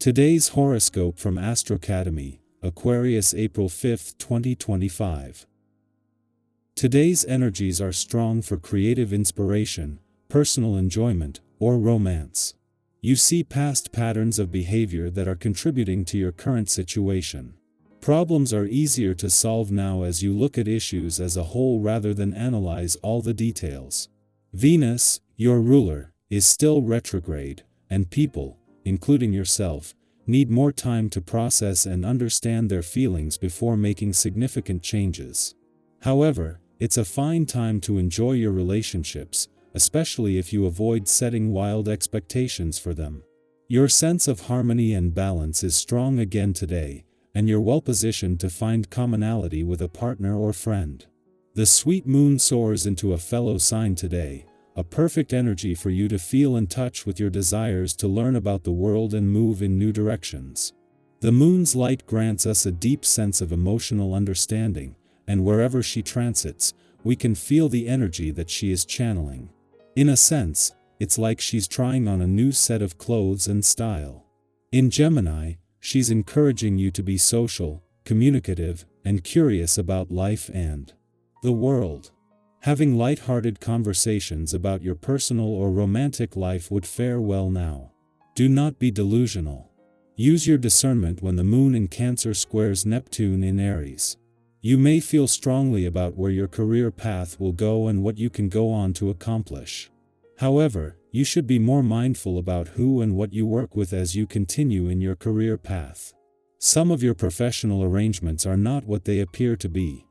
Today's horoscope from Astrocademy, Aquarius, April 5, 2025. Today's energies are strong for creative inspiration, personal enjoyment, or romance. You see past patterns of behavior that are contributing to your current situation. Problems are easier to solve now as you look at issues as a whole rather than analyze all the details. Venus, your ruler, is still retrograde, and people, including yourself, need more time to process and understand their feelings before making significant changes. However, it's a fine time to enjoy your relationships, especially if you avoid setting wild expectations for them. Your sense of harmony and balance is strong again today, and you're well positioned to find commonality with a partner or friend. The sweet moon soars into a fellow sign today, a perfect energy for you to feel in touch with your desires to learn about the world and move in new directions. The moon's light grants us a deep sense of emotional understanding, and wherever she transits, we can feel the energy that she is channeling. In a sense, it's like she's trying on a new set of clothes and style. In Gemini, she's encouraging you to be social, communicative, and curious about life and the world. Having light-hearted conversations about your personal or romantic life would fare well now. Do not be delusional. Use your discernment when the moon in Cancer squares Neptune in Aries. You may feel strongly about where your career path will go and what you can go on to accomplish. However, you should be more mindful about who and what you work with as you continue in your career path. Some of your professional arrangements are not what they appear to be.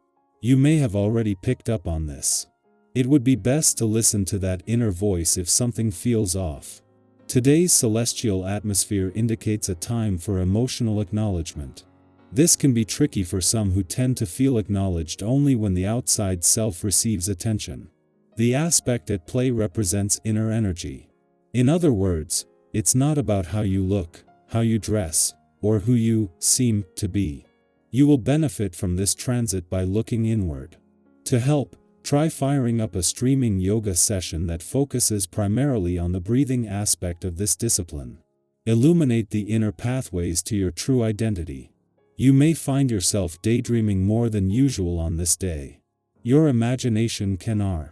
You may have already picked up on this. It would be best to listen to that inner voice if something feels off. Today's celestial atmosphere indicates a time for emotional acknowledgement. This can be tricky for some who tend to feel acknowledged only when the outside self receives attention. The aspect at play represents inner energy. In other words, it's not about how you look, how you dress, or who you seem to be. You will benefit from this transit by looking inward. To help, try firing up a streaming yoga session that focuses primarily on the breathing aspect of this discipline. Illuminate the inner pathways to your true identity. You may find yourself daydreaming more than usual on this day. Your imagination can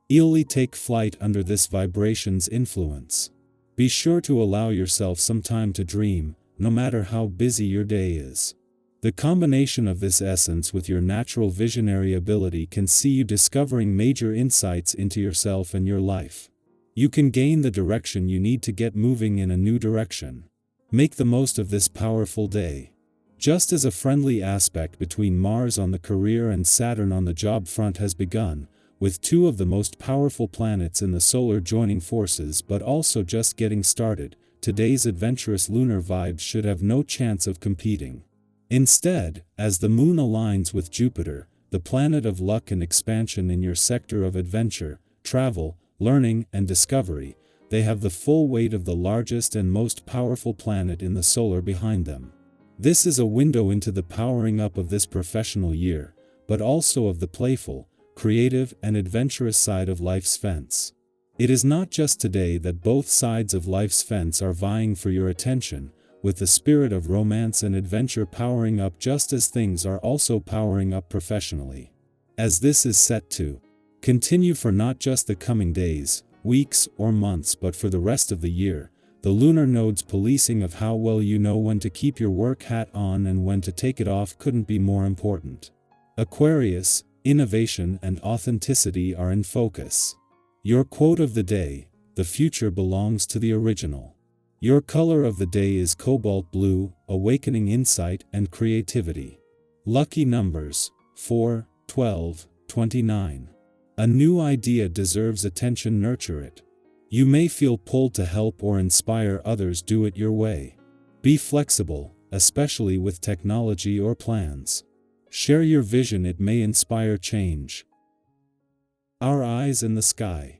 easily take flight under this vibration's influence. Be sure to allow yourself some time to dream, no matter how busy your day is. The combination of this essence with your natural visionary ability can see you discovering major insights into yourself and your life. You can gain the direction you need to get moving in a new direction. Make the most of this powerful day. Just as a friendly aspect between Mars on the career and Saturn on the job front has begun, with two of the most powerful planets in the solar joining forces but also just getting started, today's adventurous lunar vibes should have no chance of competing. Instead, as the moon aligns with Jupiter, the planet of luck and expansion in your sector of adventure, travel, learning, and discovery, they have the full weight of the largest and most powerful planet in the solar behind them. This is a window into the powering up of this professional year, but also of the playful, creative, and adventurous side of life's fence. It is not just today that both sides of life's fence are vying for your attention, with the spirit of romance and adventure powering up just as things are also powering up professionally. As this is set to continue for not just the coming days, weeks, or months but for the rest of the year, the lunar node's policing of how well you know when to keep your work hat on and when to take it off couldn't be more important. Aquarius, innovation and authenticity are in focus. Your quote of the day: "The future belongs to the original." Your color of the day is cobalt blue, awakening insight and creativity. Lucky numbers: 4, 12, 29. A new idea deserves attention, nurture it. You may feel pulled to help or inspire others, do it your way. Be flexible, especially with technology or plans. Share your vision, it may inspire change. Our eyes in the sky.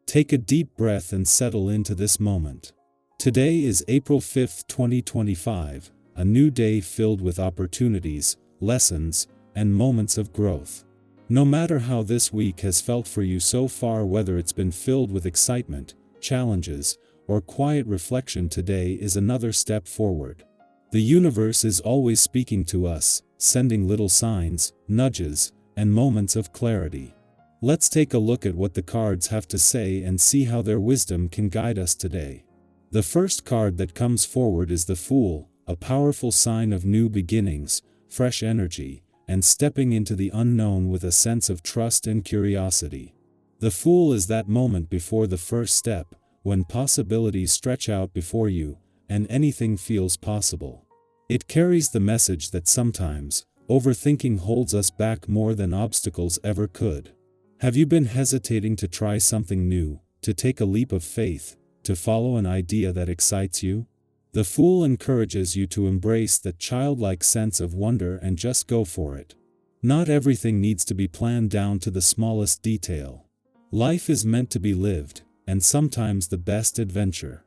Take a deep breath and settle into this moment. Today is April 5, 2025, a new day filled with opportunities, lessons, and moments of growth. No matter how this week has felt for you so far, whether it's been filled with excitement, challenges, or quiet reflection today is another step forward. The universe is always speaking to us, sending little signs, nudges, and moments of clarity. Let's take a look at what the cards have to say and see how their wisdom can guide us today. The first card that comes forward is the Fool, a powerful sign of new beginnings, fresh energy, and stepping into the unknown with a sense of trust and curiosity. The Fool is that moment before the first step, when possibilities stretch out before you, and anything feels possible. It carries the message that sometimes, overthinking holds us back more than obstacles ever could. Have you been hesitating to try something new, to take a leap of faith, to follow an idea that excites you? The Fool encourages you to embrace that childlike sense of wonder and just go for it. Not everything needs to be planned down to the smallest detail. Life is meant to be lived, and sometimes the best adventures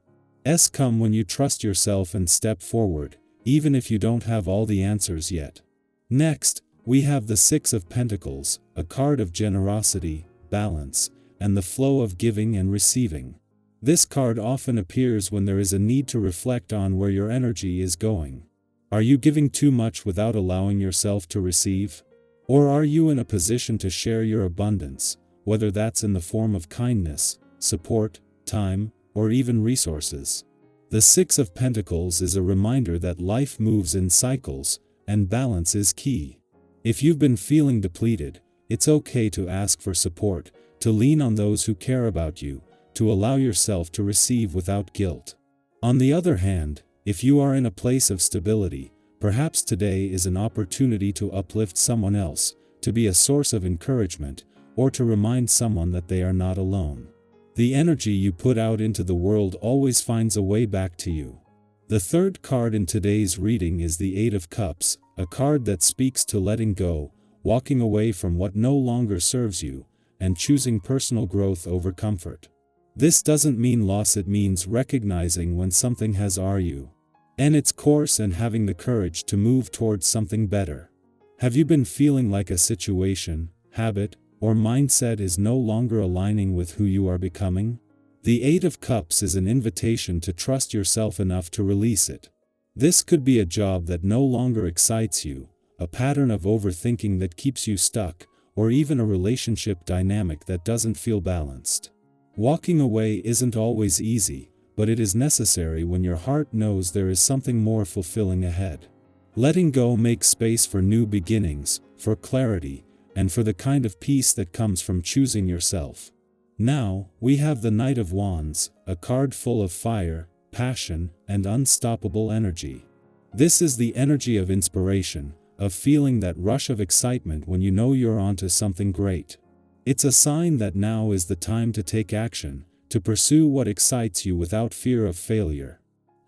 come when you trust yourself and step forward, even if you don't have all the answers yet. Next, we have the Six of Pentacles, a card of generosity, balance, and the flow of giving and receiving. This card often appears when there is a need to reflect on where your energy is going. Are you giving too much without allowing yourself to receive? Or are you in a position to share your abundance, whether that's in the form of kindness, support, time, or even resources? The Six of Pentacles is a reminder that life moves in cycles, and balance is key. If you've been feeling depleted, it's okay to ask for support, to lean on those who care about you, to allow yourself to receive without guilt. On the other hand, if you are in a place of stability, perhaps today is an opportunity to uplift someone else, to be a source of encouragement, or to remind someone that they are not alone. The energy you put out into the world always finds a way back to you. The third card in today's reading is the Eight of Cups, a card that speaks to letting go, walking away from what no longer serves you, and choosing personal growth over comfort. This doesn't mean loss, it means recognizing when something has run its course and having the courage to move towards something better. Have you been feeling like a situation, habit, or mindset is no longer aligning with who you are becoming? The Eight of Cups is an invitation to trust yourself enough to release it. This could be a job that no longer excites you, a pattern of overthinking that keeps you stuck, or even a relationship dynamic that doesn't feel balanced. Walking away isn't always easy, but it is necessary when your heart knows there is something more fulfilling ahead. Letting go makes space for new beginnings, for clarity, and for the kind of peace that comes from choosing yourself. Now, we have the Knight of Wands, a card full of fire, passion, and unstoppable energy. This is the energy of inspiration, of feeling that rush of excitement when you know you're onto something great. It's a sign that now is the time to take action, to pursue what excites you without fear of failure.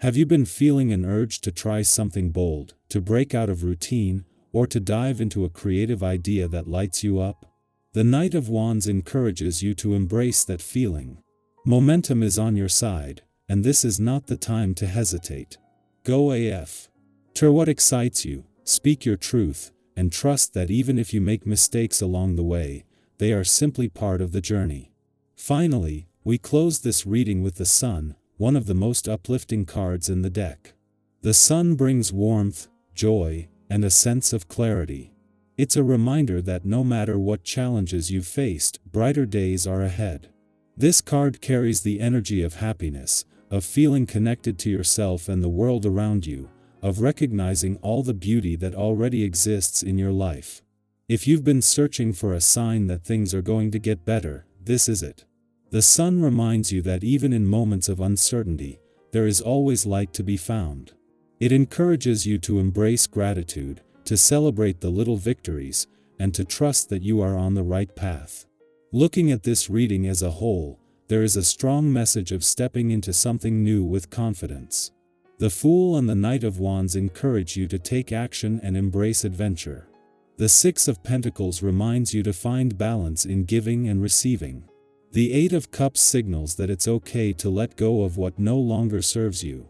Have you been feeling an urge to try something bold, to break out of routine, or to dive into a creative idea that lights you up? The Knight of Wands encourages you to embrace that feeling. Momentum is on your side, and this is not the time to hesitate. Go AF. Try what excites you, speak your truth, and trust that even if you make mistakes along the way, they are simply part of the journey. Finally, we close this reading with the Sun, one of the most uplifting cards in the deck. The Sun brings warmth, joy, and a sense of clarity. It's a reminder that no matter what challenges you've faced, brighter days are ahead. This card carries the energy of happiness, of feeling connected to yourself and the world around you, of recognizing all the beauty that already exists in your life. If you've been searching for a sign that things are going to get better, this is it. The Sun reminds you that even in moments of uncertainty, there is always light to be found. It encourages you to embrace gratitude, to celebrate the little victories, and to trust that you are on the right path. Looking at this reading as a whole, there is a strong message of stepping into something new with confidence. The Fool and the Knight of Wands encourage you to take action and embrace adventure. The Six of Pentacles reminds you to find balance in giving and receiving. The Eight of Cups signals that it's okay to let go of what no longer serves you.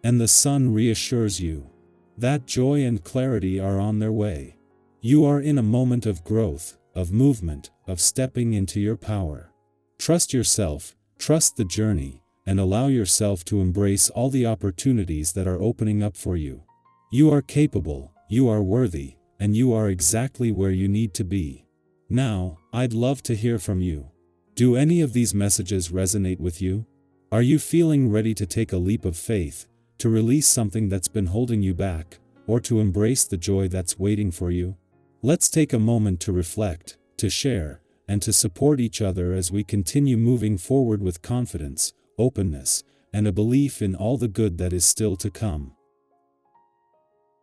And the Sun reassures you that joy and clarity are on their way. You are in a moment of growth, of movement, of stepping into your power. Trust yourself, trust the journey, and allow yourself to embrace all the opportunities that are opening up for you. You are capable, you are worthy, and you are exactly where you need to be. Now, I'd love to hear from you. Do any of these messages resonate with you? Are you feeling ready to take a leap of faith, to release something that's been holding you back, or to embrace the joy that's waiting for you? Let's take a moment to reflect, to share, and to support each other as we continue moving forward with confidence, openness, and a belief in all the good that is still to come.